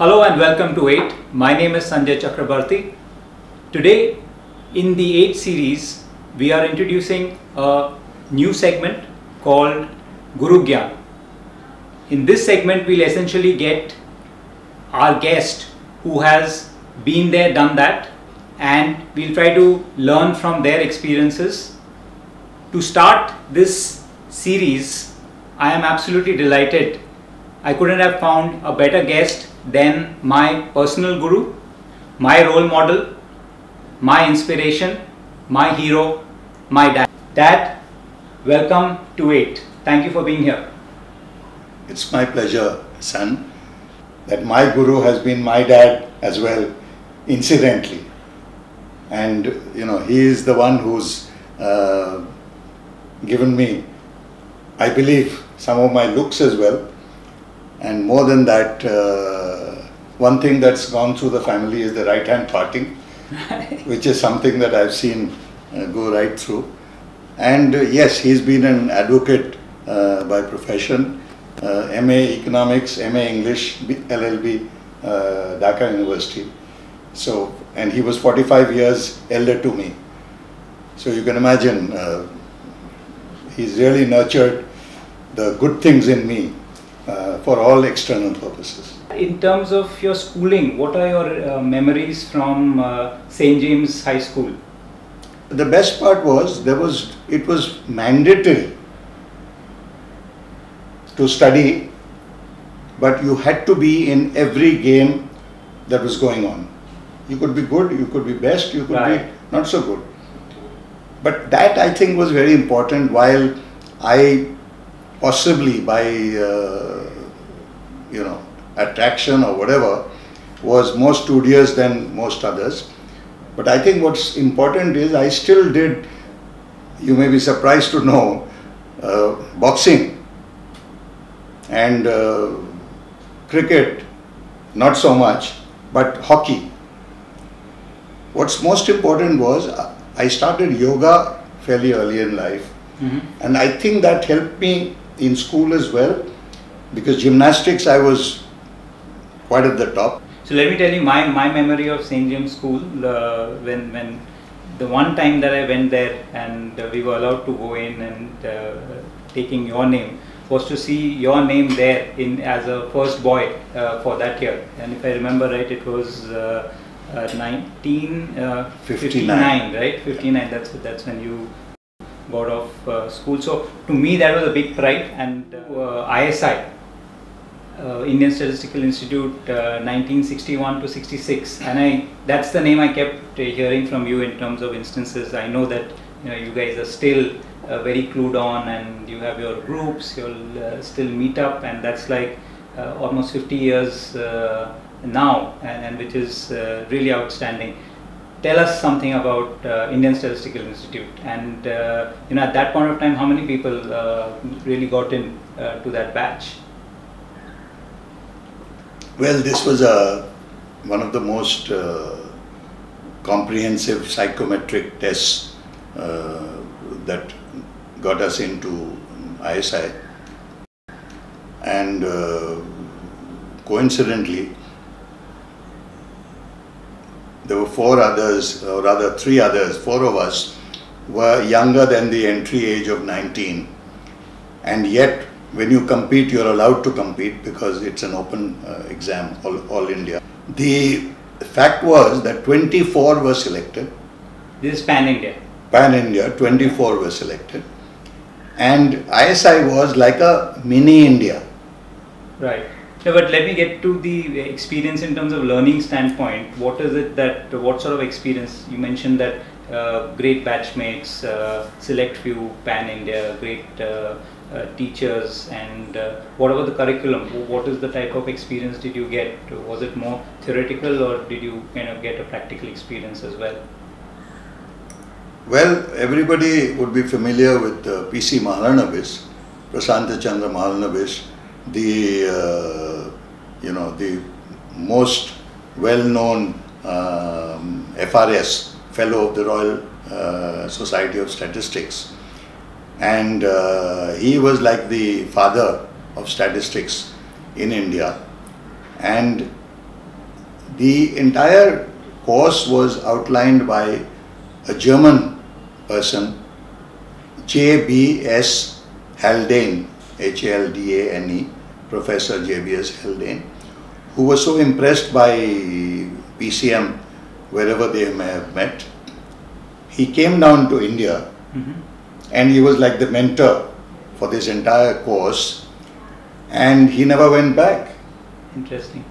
Hello and welcome to 8. My name is Sanjay Chakrabarti. Today in the 8 series we are introducing a new segment called Guru Gyan. In this segment we'll essentially get our guest who has been there, done that, and we'll try to learn from their experiences. To start this series, I am absolutely delighted. I couldn't have found a better guest than my personal guru, my role model, my inspiration, my hero, my dad. Dad, welcome to 8. Thank you for being here. It's my pleasure, son, that my guru has been my dad as well, incidentally. And you know, he is the one who's given me, I believe, some of my looks as well. And more than that, one thing that's gone through the family is the right hand parting, which is something that I've seen go right through. And yes, he's been an advocate by profession, MA Economics, MA English, LLB, Dhaka University. So, and he was 45 years elder to me. So you can imagine, he's really nurtured the good things in me for all external purposes. In terms of your schooling, what are your memories from St. James High School? The best part was, it was mandatory to study, but you had to be in every game that was going on. You could be good, you could be best, you could be not so good. But that, I think, was very important. While I possibly by attraction or whatever was more studious than most others, but I think what's important is I still did, you may be surprised to know, boxing and cricket, not so much, but hockey. What's most important was I started yoga fairly early in life, and I think that helped me in school as well, because gymnastics I was quite at the top. So let me tell you my memory of St. James School, when the one time that I went there and we were allowed to go in and taking your name, was to see your name there in as a first boy for that year. And if I remember right, it was 1959, right? 59, that's when you got off school. So to me that was a big pride. And ISI, Indian Statistical Institute, 1961 to 66, and that's the name I kept hearing from you in terms of instances. I know that you guys are still very clued on, and you have your groups, you'll still meet up, and that's like almost 50 years now, and which is really outstanding. Tell us something about Indian Statistical Institute, and at that point of time, how many people really got in to that batch? Well, this was one of the most comprehensive psychometric tests that got us into ISI, and coincidentally there were 4 others, or rather 3 others, 4 of us were younger than the entry age of 19, and yet when you compete, you're allowed to compete because it's an open exam, all India. The fact was that 24 were selected. This is Pan-India. Pan-India, 24 were selected. And ISI was like a mini India. Right. No, but let me get to the experience in terms of learning standpoint. What is it that, what sort of experience? You mentioned that great batchmates, select few Pan-India, great teachers, and what about the curriculum? What is the type of experience did you get? Was it more theoretical, or did you kind of get a practical experience as well? Well, everybody would be familiar with P.C. Mahalanobis, Prasanta Chandra Mahalanobis, the most well-known FRS, Fellow of the Royal Society of Statistics. And he was like the father of statistics in India. And The entire course was outlined by a German person, J.B.S. Haldane, Haldane, Professor J.B.S. Haldane, who was so impressed by PCM wherever they may have met. He came down to India and he was like the mentor for this entire course, and he never went back. Interesting.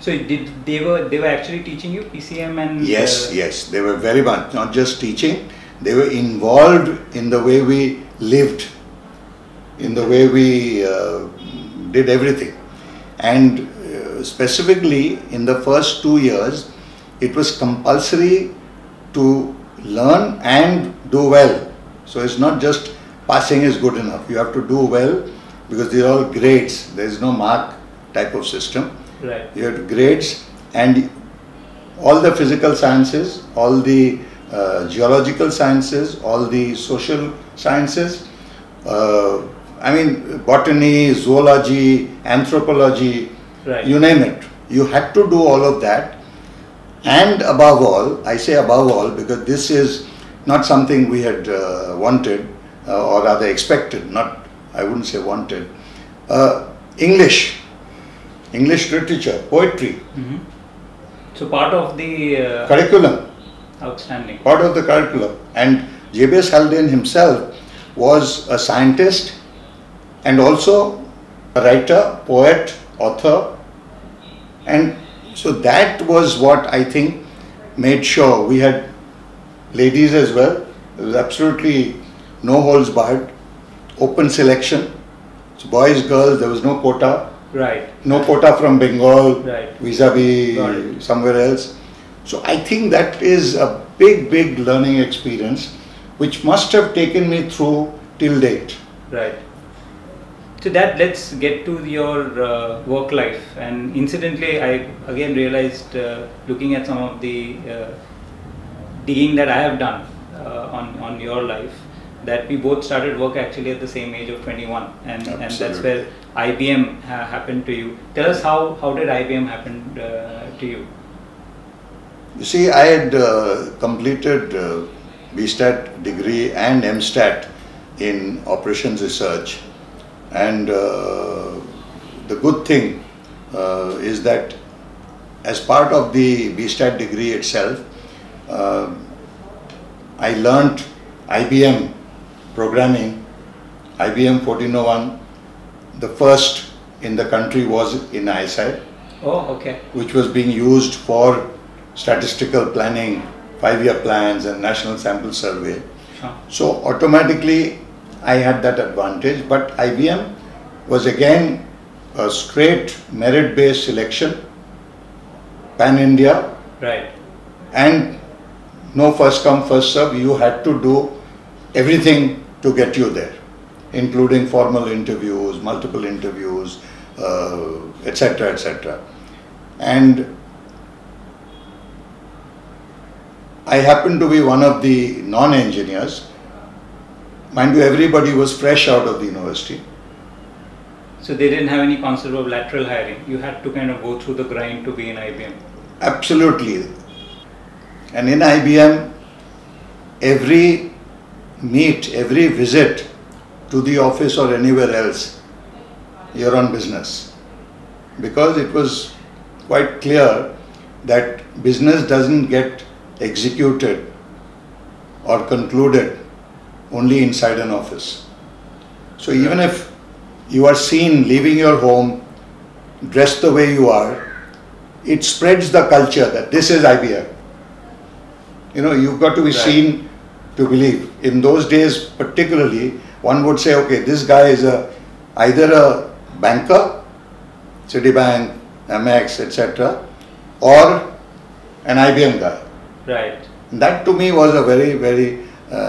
So they were actually teaching you PCM and yes, they were very much not just teaching, they were involved in the way we lived, in the way we did everything. And specifically in the first 2 years, it was compulsory to learn and do well. So it's not just passing is good enough, you have to do well, because these are all grades, there is no mark type of system. Right. You have grades, and all the physical sciences, all the geological sciences, all the social sciences, botany, zoology, anthropology, right, you name it. You had to do all of that. And above all, I say above all because this is not something we had wanted or rather expected, not, I wouldn't say wanted. English literature, poetry. So part of the curriculum. Outstanding. Part of the curriculum. And J.B.S. Haldane himself was a scientist and also a writer, poet, author. And so that was what I think made sure we had ladies as well. There was absolutely no holds barred, open selection. So boys, girls, there was no quota. Right. No quota from Bengal, right, vis-a-vis somewhere else. So I think that is a big learning experience which must have taken me through till date. Right. So that, let's get to your work life. And incidentally, I again realized looking at some of the digging that I have done on your life, that we both started work actually at the same age of 21, and that's where IBM happened to you. Tell us how did IBM happen to you? You see, I had completed BStat degree and MStat in operations research, and the good thing is that as part of the BStat degree itself, I learnt IBM programming, IBM 1401. The first in the country was in ISI. Oh, okay. Which was being used for statistical planning, 5-year plans and national sample survey. Sure. So automatically I had that advantage, but IBM was again a straight merit-based selection, pan-India. Right. And no first come, first serve. You had to do everything to get you there, including formal interviews, multiple interviews, etc., etc. And I happened to be one of the non-engineers. Mind you, everybody was fresh out of the university. So they didn't have any concept of lateral hiring. You had to kind of go through the grind to be in IBM. Absolutely. And in IBM, every meet, every visit to the office or anywhere else, you're on business. Because it was quite clear that business doesn't get executed or concluded only inside an office. So even if you are seen leaving your home, dressed the way you are, it spreads the culture that this is IBM. You know, you've got to be seen to believe. In those days particularly, one would say, okay, this guy is either a banker, Citibank, Amex, etc., or an IBM guy. Right. And that to me was a very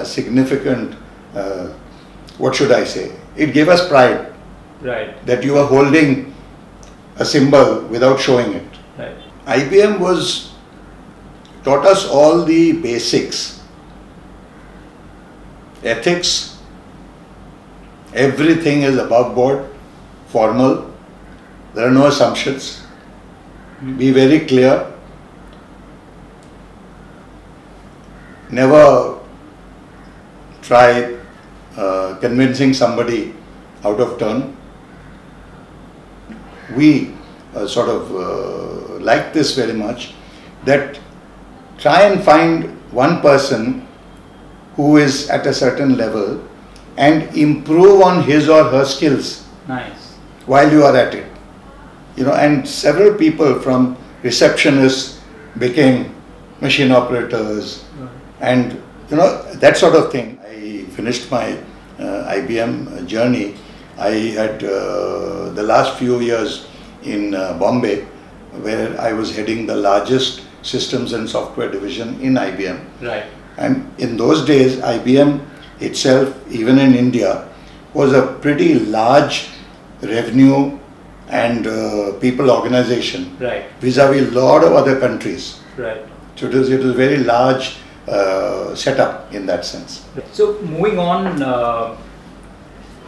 significant, what should I say? It gave us pride. Right. That you are holding a symbol without showing it. Right. IBM taught us all the basics, ethics, everything is above board, formal, there are no assumptions, be very clear, never try convincing somebody out of turn. We like this very much, that try and find one person who is at a certain level and improve on his or her skills. Nice. While you are at it. And several people from receptionists became machine operators, and that sort of thing. I finished my IBM journey. I had the last few years in Bombay, where I was heading the largest systems and software division in IBM. Right. And in those days, IBM itself, even in India, was a pretty large revenue and people organization. Right. Vis-a-vis a lot of other countries. Right. So it was a very large setup in that sense. So moving on,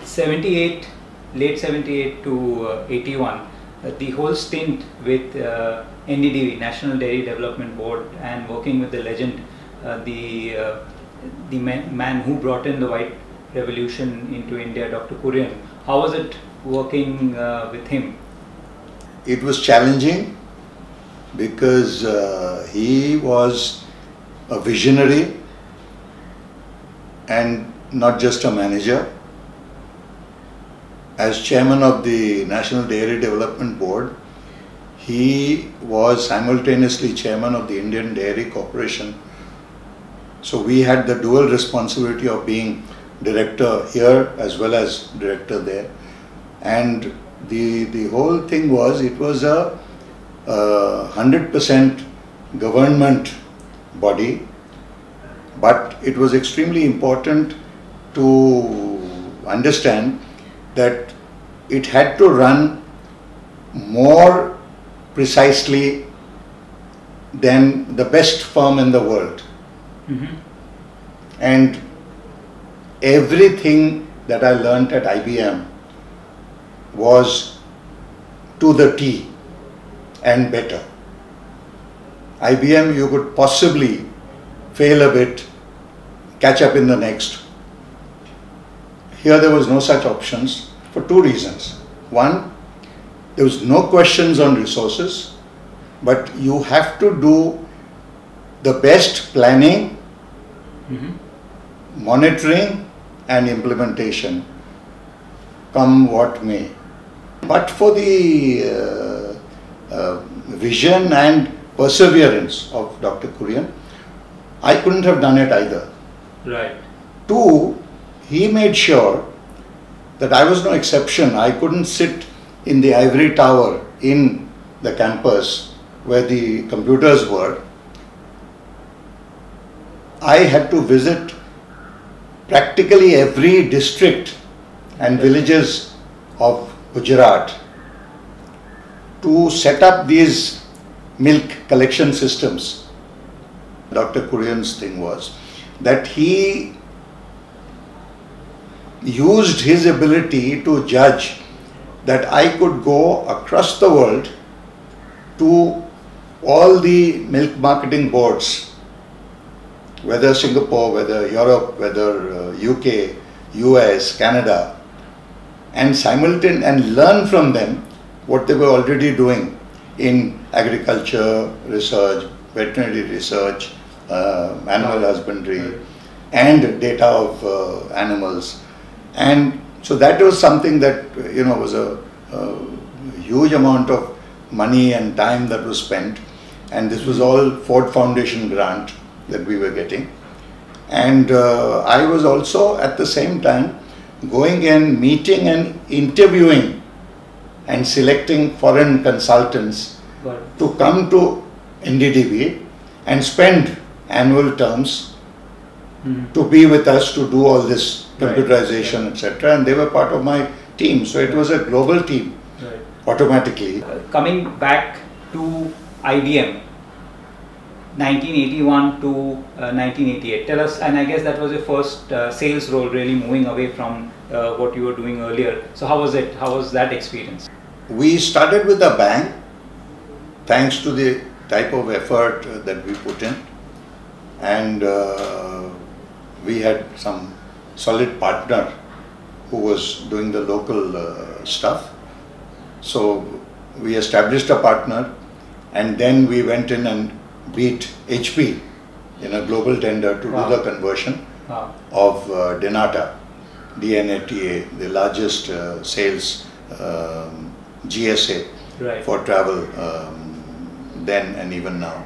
78, late 78 to 81, the whole stint with NDDB, National Dairy Development Board, and working with the legend, the man who brought in the white revolution into India, Dr. Kurian. How was it working with him? It was challenging because he was a visionary and not just a manager. As chairman of the National Dairy Development Board, he was simultaneously chairman of the Indian Dairy Corporation. So we had the dual responsibility of being director here as well as director there. And the whole thing was, it was a 100% government body, but it was extremely important to understand that it had to run more precisely than the best firm in the world. Mm-hmm. And everything that I learnt at IBM was to the T and better. IBM, you could possibly fail a bit, catch up in the next. Here there was no such options for two reasons. One, there was no questions on resources, but you have to do the best planning, Mm-hmm. monitoring and implementation, come what may. But for the vision and perseverance of Dr. Kurian, I couldn't have done it either. Right. Two, he made sure that I was no exception. I couldn't sit in the ivory tower in the campus where the computers were. I had to visit practically every district and villages of Gujarat to set up these milk collection systems. Dr. Kurian's thing was that he used his ability to judge that I could go across the world to all the milk marketing boards, whether Singapore, whether Europe, whether UK, US, Canada, and learn from them what they were already doing in agriculture, research, veterinary research, animal husbandry, and data of animals. And so that was something that was a huge amount of money and time that was spent, and this was all Ford Foundation grant that we were getting. And I was also at the same time going and meeting and interviewing and selecting foreign consultants to come to NDDB and spend annual terms to be with us to do all this computerization, etc. And they were part of my team. So it was a global team automatically. Coming back to IBM, 1981 to 1988. Tell us, and I guess that was your first sales role, really moving away from what you were doing earlier. So how was it? How was that experience? We started with a bang, thanks to the type of effort that we put in. and we had some solid partner who was doing the local stuff. So we established a partner, and then we went in and beat HP in a global tender to do the conversion of Dnata, DNATA, the largest sales GSA for travel then and even now.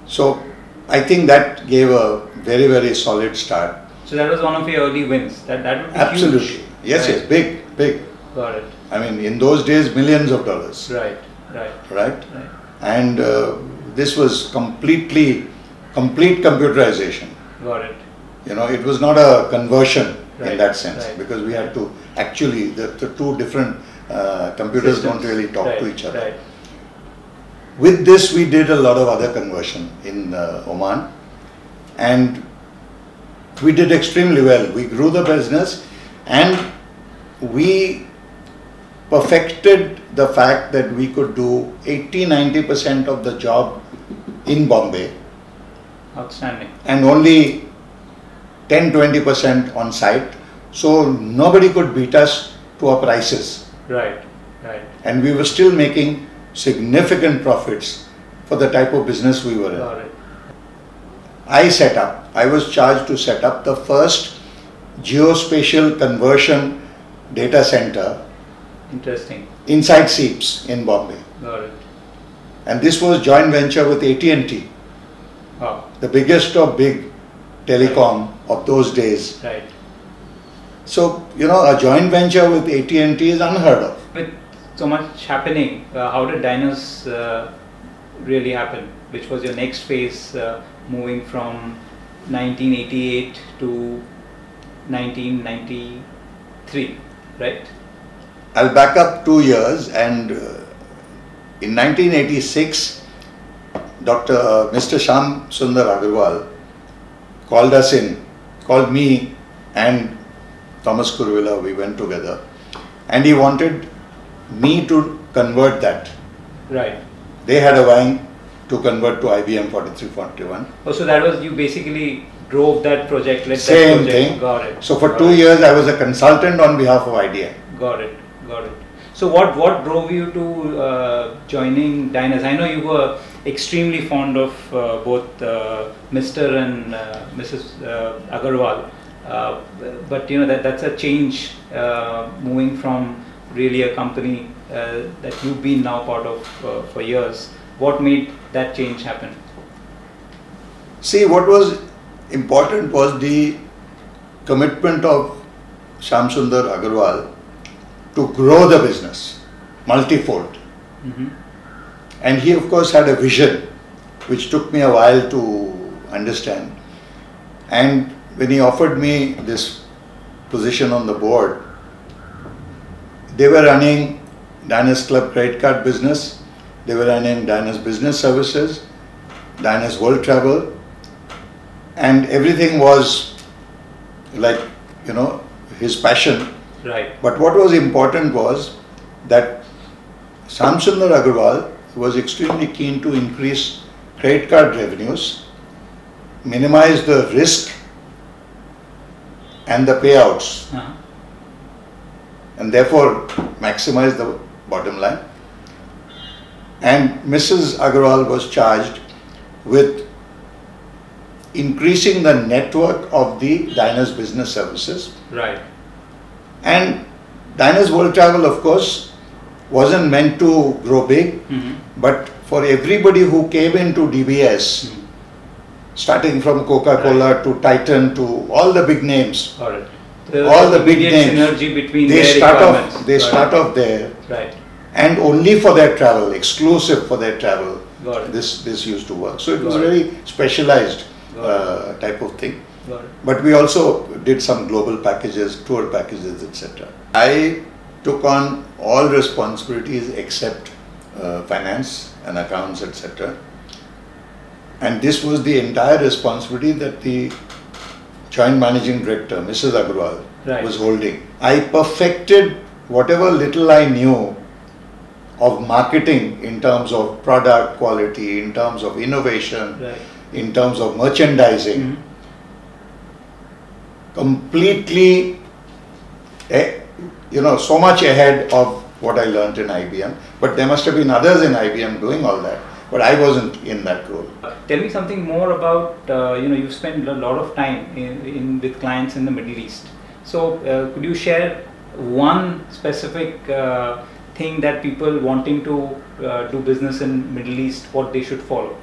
So I think that gave a very, very solid start. So that was one of your early wins. That would be absolutely huge. Yes, right. Yes, big. Got it. I mean, in those days, millions of dollars. Right. And this was complete computerization. Got it. You know, it was not a conversion in that sense, because we had to actually, the two different computers don't really talk to each other. Right. With this, we did a lot of other conversion in Oman, and we did extremely well. We grew the business, and we perfected the fact that we could do 80-90% of the job in Bombay. Outstanding. And only 10-20% on site. So nobody could beat us to our prices. Right. And we were still making significant profits for the type of business we were in. Got it. I was charged to set up the first geospatial conversion data center. Interesting. Inside SEEPS in Bombay. Got it. And this was joint venture with AT&T. Wow. The biggest of big telecom of those days. Right. So, you know, a joint venture with AT&T is unheard of. With so much happening, how did Dynos really happen? Which was your next phase, moving from 1988 to 1993, right? I'll back up 2 years, and in 1986, Mr. Shyam Sundar Agarwal called me and Thomas Kuruvilla, we went together, and he wanted me to convert that. Right. They had a wine to convert to IBM 4341. Oh, so that was, you basically drove that project, Same thing. Got it. So for 2 years I was a consultant on behalf of IDM. Got it. So what drove you to joining Dynos? I know you were extremely fond of both Mr. and Mrs. Agarwal, but you know that's a change, moving from really a company that you've been now part of for years. What made that change happen? See, what was important was the commitment of Shyam Sundar Agarwal to grow the business multifold. And he of course had a vision which took me a while to understand. And when he offered me this position on the board, they were running Dynos Club credit card business, they were running Dynos Business Services, Dynos World Travel, and everything was like, you know, his passion. Right. But what was important was that Shyam Sundar Agarwal was extremely keen to increase credit card revenues, minimize the risk and the payouts, and therefore maximize the bottom line. And Mrs. Agarwal was charged with increasing the network of the Dynos Business Services. Right. And Dynos World Travel, of course, wasn't meant to grow big, but for everybody who came into DBS, starting from Coca-Cola to Titan to all the big names, all the big names, synergy between they start off there, right, and only for their travel, exclusive for their travel. Got it. This used to work. So it was a very specialized type of thing. Got it. But we also did some global packages, tour packages, etc. I took on all responsibilities except finance and accounts, etc. And this was the entire responsibility that the Joint Managing Director, Mrs. Agarwal, was holding. I perfected whatever little I knew of marketing in terms of product quality, in terms of innovation, Right. in terms of merchandising, completely, so much ahead of what I learnt in IBM. But there must have been others in IBM doing all that, but I wasn't in that role. Tell me something more about, you've spent a lot of time with clients in the Middle East. So could you share one specific thing that people wanting to do business in Middle East, what they should follow?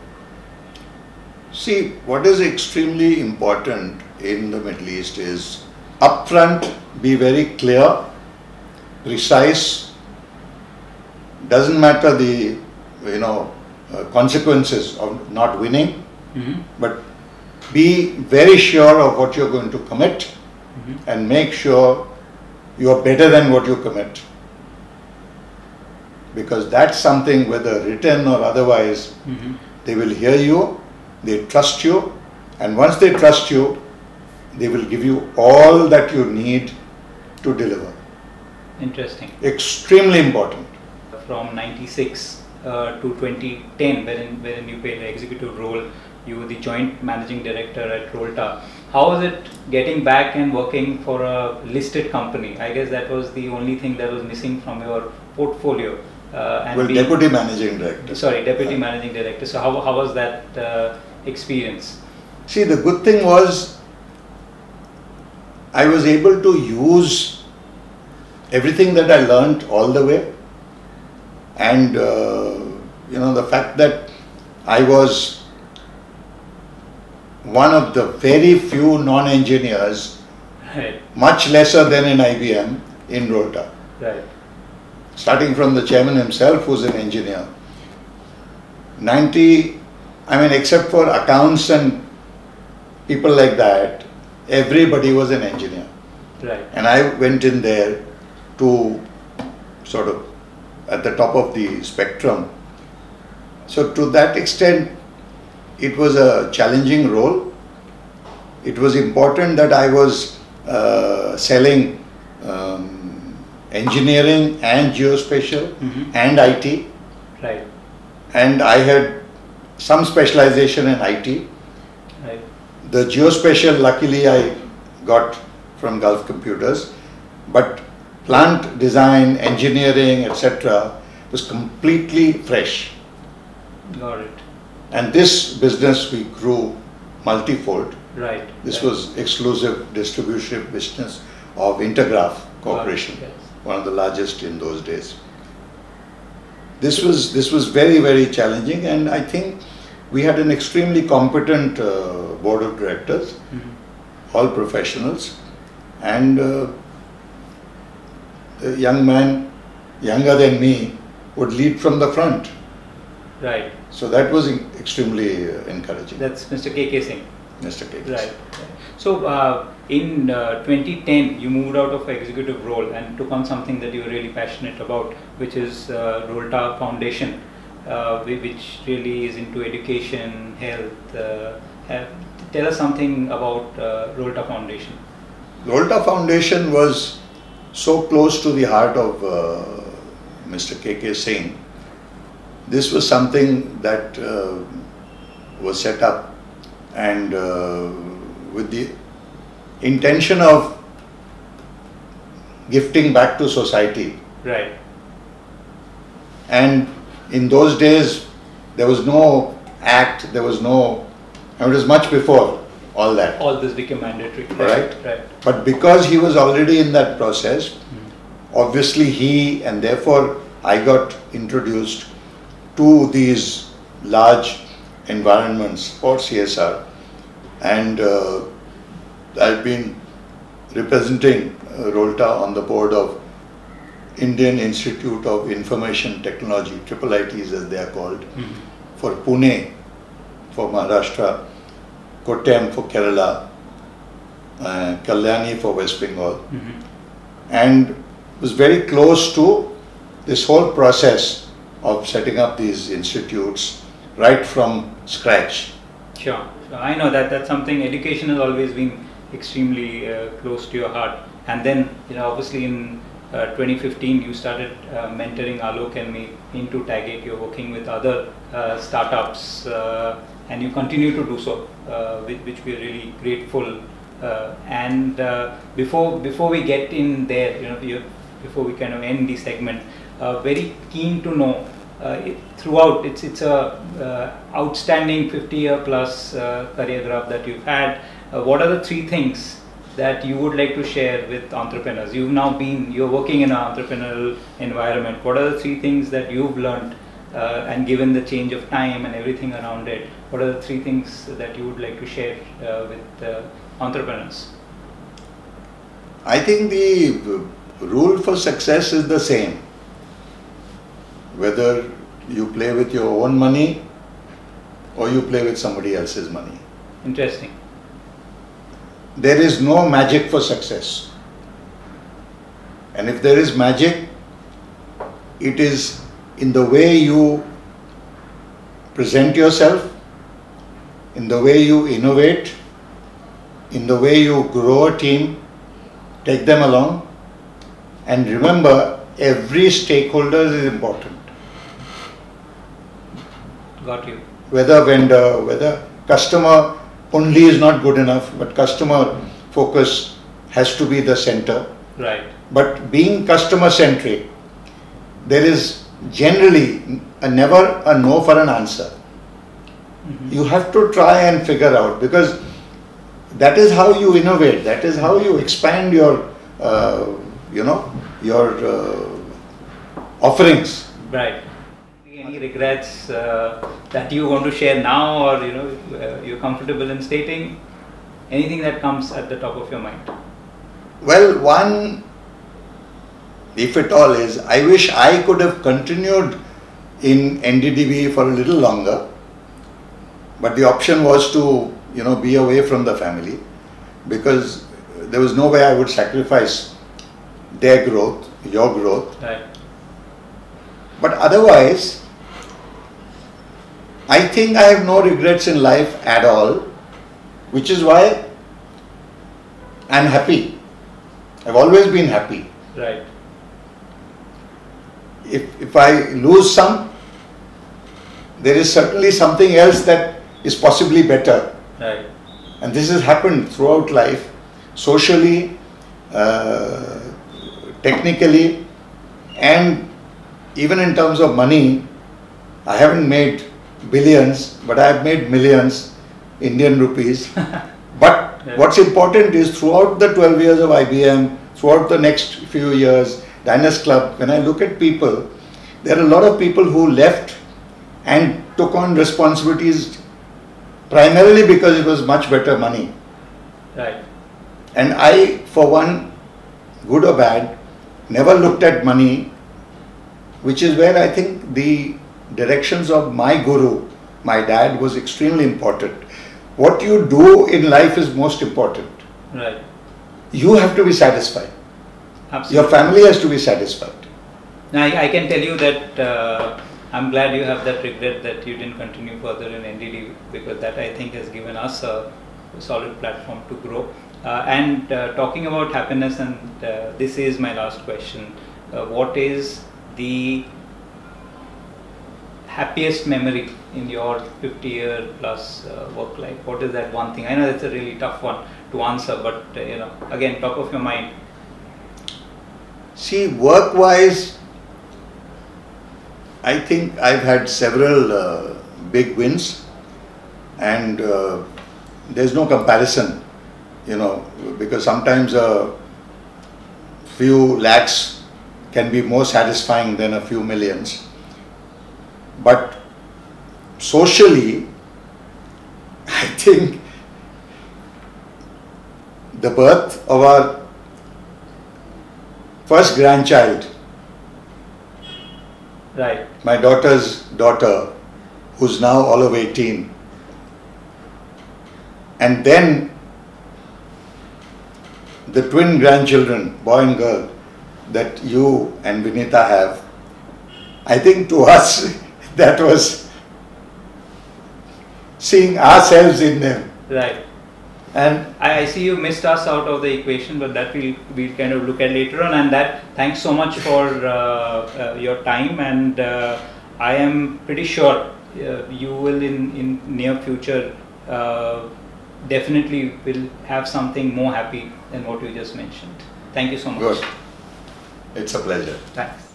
See, what is extremely important in the Middle East is upfront, be very clear, precise. Doesn't matter the consequences of not winning, but be very sure of what you're going to commit and make sure you are better than what you commit. Because that's something, whether written or otherwise, they will hear you, they trust you, and once they trust you, they will give you all that you need to deliver. Interesting. Extremely important. From 96 to 2010, wherein you played the executive role, you were the joint managing director at Rolta. How was it getting back and working for a listed company? I guess that was the only thing that was missing from your portfolio. Deputy managing director. Sorry, deputy managing director. So how was that experience? See, the good thing was I was able to use everything that I learnt all the way, and the fact that I was one of the very few non-engineers, Right. much lesser than in IBM, in Rolta. Right. Starting from the chairman himself, who's an engineer. Except for accounts and people like that, everybody was an engineer. Right. And I went in there to sort of at the top of the spectrum. So to that extent, it was a challenging role. It was important that I was selling engineering and geospatial and IT. Right. And I had some specialization in IT. Right. The geospatial, luckily, I got from Gulf Computers, but plant design, engineering, etc. was completely fresh. Got it. And this business we grew multifold. Right. This right. was exclusive distribution business of Intergraph Corporation, Yes. one of the largest in those days. This was very, very challenging, and I think we had an extremely competent board of directors, all professionals, and a young man, younger than me, would lead from the front. Right. So that was extremely encouraging. That's Mr. K.K. Singh. Mr. K. Right. So in 2010, you moved out of executive role and took on something that you were really passionate about, which is Rolta Foundation, which really is into education, health. Tell us something about Rolta Foundation. Rolta Foundation was so close to the heart of Mr. K.K. Singh. This was something that was set up and with the intention of gifting back to society. Right. And in those days, there was no act, there was no, it was much before all that. All this became mandatory. Right? Right. But because he was already in that process, obviously he, and therefore I got introduced to these large environments for CSR, and I've been representing Rolta on the board of Indian Institute of Information Technology, IIITs as they are called, for Pune, for Maharashtra, Kottayam for Kerala, Kalyani for West Bengal, and was very close to this whole process of setting up these institutes right from scratch. Sure. So I know that's something, education has always been extremely close to your heart. And then, obviously in 2015 you started mentoring Alok and me into Tagit. You're working with other startups and you continue to do so, which we are really grateful. Before we get in there, before we kind of end the segment, very keen to know throughout it's a outstanding 50-year plus career graph that you've had. What are the 3 things that you would like to share with entrepreneurs? You're working in an entrepreneurial environment. What are the 3 things that you've learned and given the change of time and everything around it? What are the 3 things that you would like to share with entrepreneurs? I think the rule for success is the same. Whether you play with your own money or you play with somebody else's money. Interesting. There is no magic for success. And if there is magic, it is in the way you present yourself, in the way you innovate, in the way you grow a team, take them along, and remember, every stakeholder is important. Got you. Whether vendor, whether customer only is not good enough, but customer focus has to be the center. Right. But being customer centric, there is generally never a no for an answer. You have to try and figure out, because that is how you innovate, that is how you expand your offerings. Right. Any regrets that you want to share now, or you're comfortable in stating? Anything that comes at the top of your mind? Well, one, if at all, is I wish I could have continued in NDDB for a little longer, but the option was to be away from the family, because there was no way I would sacrifice their growth, your growth. Right. But otherwise, I think I have no regrets in life at all, which is why I'm happy. I've always been happy. Right. If I lose some, there is certainly something else that is possibly better. Right. And this has happened throughout life, socially, technically, and even in terms of money. I haven't made billions, but I have made millions Indian rupees. But yeah. What's important is throughout the 12 years of IBM, throughout the next few years, Diners Club, when I look at people, there are a lot of people who left and took on responsibilities primarily because it was much better money. Right. And I, for one, good or bad, never looked at money, which is where I think the directions of my guru, my dad, was extremely important. What you do in life is most important. Right. You have to be satisfied. Absolutely. Your family has to be satisfied. Now, I can tell you that I'm glad you have that regret that you didn't continue further in NDD, because that I think has given us a solid platform to grow. Talking about happiness, and this is my last question, what is the happiest memory in your 50-year plus work life? What is that one thing? I know that's a really tough one to answer, but again, top of your mind. See, work-wise, I think I've had several big wins, and there's no comparison, because sometimes a few lakhs can be more satisfying than a few millions. But socially, I think the birth of our first grandchild, right, my daughter's daughter, who's now all of 18, and then the twin grandchildren, boy and girl, that you and Vinita have, I think to us that was seeing ourselves in them. right, And I see you missed us out of the equation, but that we'll kind of look at later on. And that, thanks so much for your time, and I am pretty sure you will in near future definitely will have something more happy than what you just mentioned. Thank you so much. good. It's a pleasure. Thanks.